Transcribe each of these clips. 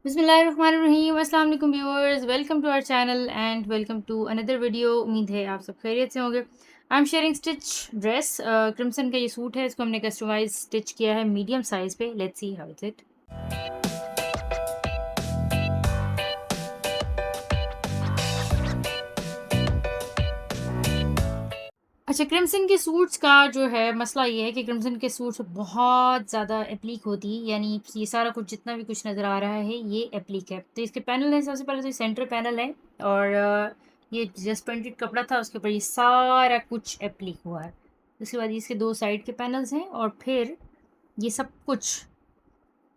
बिस्मिल्लाहिर्रहमानिर्रहीम अस्सलाम वालेकुम viewers, welcome to our channel and welcome to another video. उम्मीद है आप सब खैरियत से होंगे। I am sharing stitch dress. Crimson का ये सूट है, इसको हमने कस्टमाइज स्टिच किया है मीडियम साइज पे। Let's see how is it. अच्छा, क्रिम्सन के सूट्स का जो है मसला ये है कि क्रिम्सन के सूट्स बहुत ज़्यादा एप्लीक होती है, यानी ये सारा कुछ जितना भी कुछ नज़र आ रहा है ये एप्लीक है। तो इसके पैनल है, सबसे पहले तो ये सेंटर पैनल है और ये जस्ट प्रिंटेड कपड़ा था, उसके ऊपर ये सारा कुछ एप्लीक हुआ है। उसके बाद इसके दो साइड के पैनल्स हैं और फिर ये सब कुछ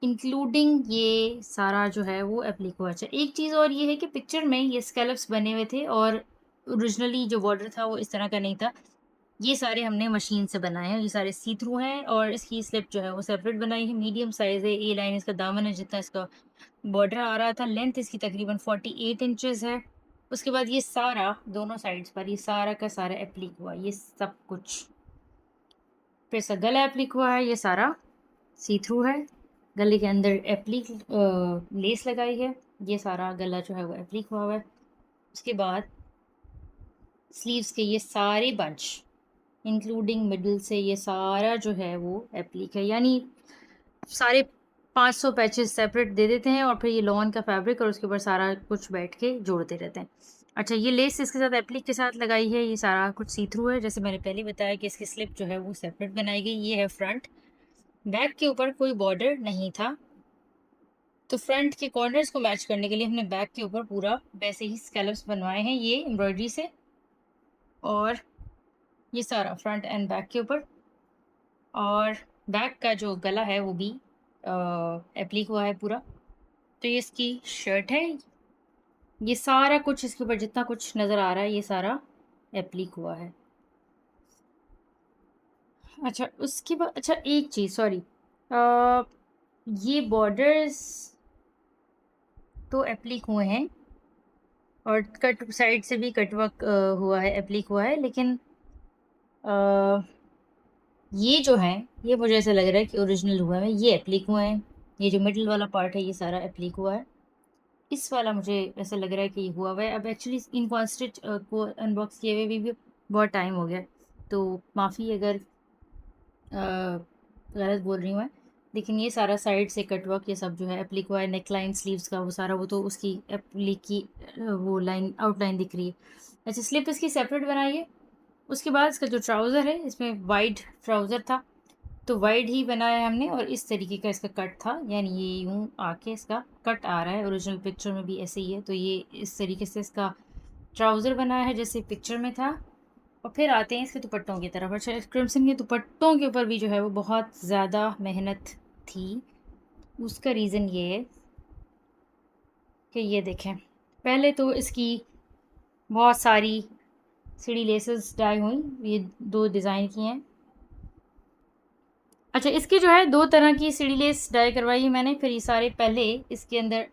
इंक्लूडिंग ये सारा जो है वो एप्लीक हुआ। अच्छा, एक चीज़ और ये है कि पिक्चर में ये स्कैलप्स बने हुए थे और ओरिजिनली जो बॉर्डर था वो इस तरह का नहीं था। ये सारे हमने मशीन से बनाए हैं, ये सारे सी थ्रू हैं और इसकी स्लिप जो है वो सेपरेट बनाई है। मीडियम साइज़ है, ए लाइन इसका दामन है, जितना इसका बॉर्डर आ रहा था। लेंथ इसकी तकरीबन 48 इंचेस है। उसके बाद ये सारा दोनों साइड्स पर ये सारा का सारा एप्लीक हुआ, ये सब कुछ। फिर इसका गला एप्लीक हुआ है, ये सारा सी थ्रू है। गले के अंदर एप्लीक लेस लगाई है, ये सारा गला जो है वो एप्लीक हुआ हुआ है। उसके बाद स्लीव्स के ये सारे बंच इंक्लूडिंग मिडल से ये सारा जो है वो एप्लीक है, यानी सारे 500 पैचेस सेपरेट दे देते हैं और फिर ये लॉन का फैब्रिक और उसके ऊपर सारा कुछ बैठ के जोड़ते रहते हैं। अच्छा, ये लेस इसके साथ एप्लीक के साथ लगाई है, ये सारा कुछ सी थ्रू है। जैसे मैंने पहले बताया कि इसकी स्लिप जो है वो सेपरेट बनाई गई। ये है फ्रंट। बैक के ऊपर कोई बॉर्डर नहीं था, तो फ्रंट के कॉर्नर्स को मैच करने के लिए हमने बैक के ऊपर पूरा वैसे ही स्कैलप्स बनवाए हैं ये एम्ब्रॉयडरी से। और ये सारा फ्रंट एंड बैक के ऊपर। और बैक का जो गला है वो भी एप्लीक हुआ है पूरा। तो ये इसकी शर्ट है, ये सारा कुछ इसके ऊपर जितना कुछ नज़र आ रहा है ये सारा एप्लीक हुआ है। अच्छा, उसके बाद अच्छा एक चीज़ सॉरी, ये बॉर्डर्स तो एप्लीक हुए हैं और कट साइड से भी कटवर्क हुआ है, एप्लीक हुआ है, लेकिन अ, ये जो है ये मुझे ऐसा लग रहा है कि ओरिजिनल हुआ है, ये एप्लीक हुए हैं। ये जो मिडल वाला पार्ट है ये सारा एप्लीक हुआ है। इस वाला मुझे ऐसा लग रहा है कि ये हुआ हुआ है। अब एक्चुअली इन कॉन्स्टिच को अनबॉक्स किए हुए भी बहुत टाइम हो गया, तो माफ़ी अगर गलत बोल रही हूँ मैं। लेकिन ये सारा साइड से कटवर्क ये सब जो है एप्लिक हुआ है। नेक लाइन स्लीव्स का वो सारा, वो तो उसकी एप्लिक की वो लाइन आउटलाइन दिख रही है। अच्छा, स्लिप इसकी सेपरेट बनाई है। उसके बाद इसका जो ट्राउज़र है इसमें वाइड ट्राउज़र था, तो वाइड ही बनाया है हमने और इस तरीके का इसका कट था, यानी ये यूँ आके इसका कट आ रहा है। ओरिजिनल पिक्चर में भी ऐसे ही है, तो ये इस तरीके से इसका ट्राउज़र बनाया है जैसे पिक्चर में था। और फिर आते हैं इसके दुपट्टों की तरफ। अच्छा, क्रिम्सन के दुपट्टों के ऊपर भी जो है वो बहुत ज़्यादा मेहनत थी। उसका रीज़न ये है कि ये देखें, पहले तो इसकी बहुत सारी सीढ़ी लेसेस डाई हुई, ये दो डिज़ाइन की हैं। अच्छा, इसकी जो है दो तरह की सीढ़ी लेस डाई करवाई है मैंने। फिर ये सारे पहले इसके अंदर,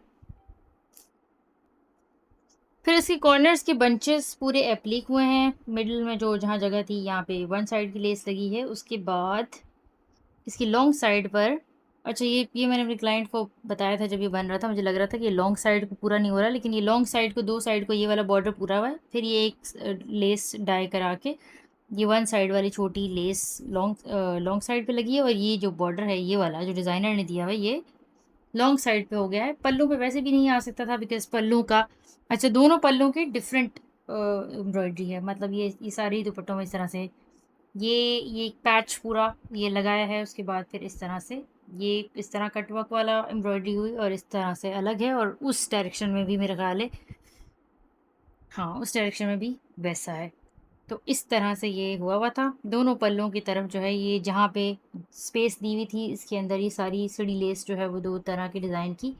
फिर इसके कॉर्नर्स के बंचेस पूरे एप्लीक हुए हैं। मिडल में जो जहाँ जगह थी यहाँ पे वन साइड की लेस लगी है। उसके बाद इसकी लॉन्ग साइड पर, अच्छा ये मैंने अपने क्लाइंट को बताया था जब ये बन रहा था, मुझे लग रहा था कि ये लॉन्ग साइड को पूरा नहीं हो रहा, लेकिन ये लॉन्ग साइड को, दो साइड को ये वाला बॉर्डर पूरा हुआ है। फिर ये एक लेस डाई करा के ये वन साइड वाली छोटी लेस लॉन्ग साइड पे लगी है और ये जो बॉर्डर है ये वाला जो डिज़ाइनर ने दिया हुआ है ये लॉन्ग साइड पे हो गया है। पल्लू पे वैसे भी नहीं आ सकता था बिकॉज पल्लू का, अच्छा दोनों पल्लू के डिफरेंट एम्ब्रॉयडरी है। मतलब ये सारी दुपट्टों में इस तरह से ये एक पैच पूरा ये लगाया है। उसके बाद फिर इस तरह से ये इस तरह कटवर्क वाला एम्ब्रॉयडरी हुई और इस तरह से अलग है, और उस डायरेक्शन में भी मेरा ख्याल है, हाँ उस डायरेक्शन में भी वैसा है। तो इस तरह से ये हुआ हुआ था। दोनों पल्लों की तरफ जो है ये जहाँ पे स्पेस दी हुई थी इसके अंदर ये सारी सीढ़ी लेस जो है वो दो तरह के डिज़ाइन की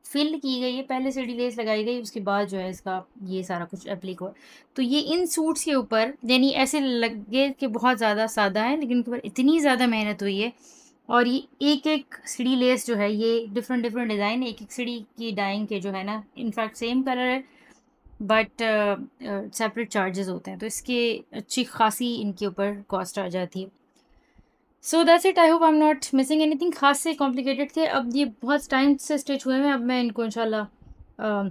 फिल की गई है। पहले सीढ़ी लेस लगाई गई, उसके बाद जो है इसका ये सारा कुछ एप्लीक हुआ। तो ये इन सूट्स के ऊपर यानी ऐसे लगे कि बहुत ज़्यादा सादा है, लेकिन इनके ऊपर इतनी ज़्यादा मेहनत हुई है। और ये एक एक सीढ़ी लेस जो है ये डिफरेंट डिफरेंट डिज़ाइन, एक एक सीढ़ी की डाइंग के जो है ना, इनफैक्ट सेम कलर है बट सेपरेट चार्जेस होते हैं, तो इसके अच्छी खासी इनके ऊपर कॉस्ट आ जाती है। So that's it, I hope I am not missing anything. खास से कॉम्प्लिकेटेड थे, अब ये बहुत टाइम से स्टिच हुए हैं, अब मैं इनको इंशाल्लाह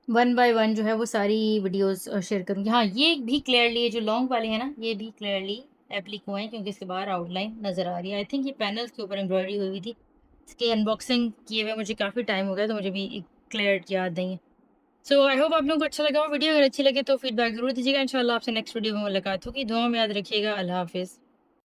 वन बाय वन जो है वो सारी वीडियोस शेयर करूँगी। हाँ, ये भी क्लियरली, ये जो लॉन्ग वाले हैं ना, ये भी क्लियरली एप्लीक हुए हैं क्योंकि इसके बाहर आउटलाइन नज़र आ रही है। आई थिंक ये पैनल्स के ऊपर एम्ब्रॉयडरी हुई हुई थी। इसकी अनबॉक्सिंग किए हुए मुझे काफ़ी टाइम हो गया, तो मुझे भी क्लियर याद नहीं है। सो आई होप आप लोगों को अच्छा लगा हो वीडियो। अगर अच्छी लगे तो फीडबैक ज़रूर दीजिएगा। इंशाल्लाह आपसे नेक्स्ट वीडियो में मुलाकात होगी। दुआ में याद रखिएगा। अल्लाह हाफ़िज़।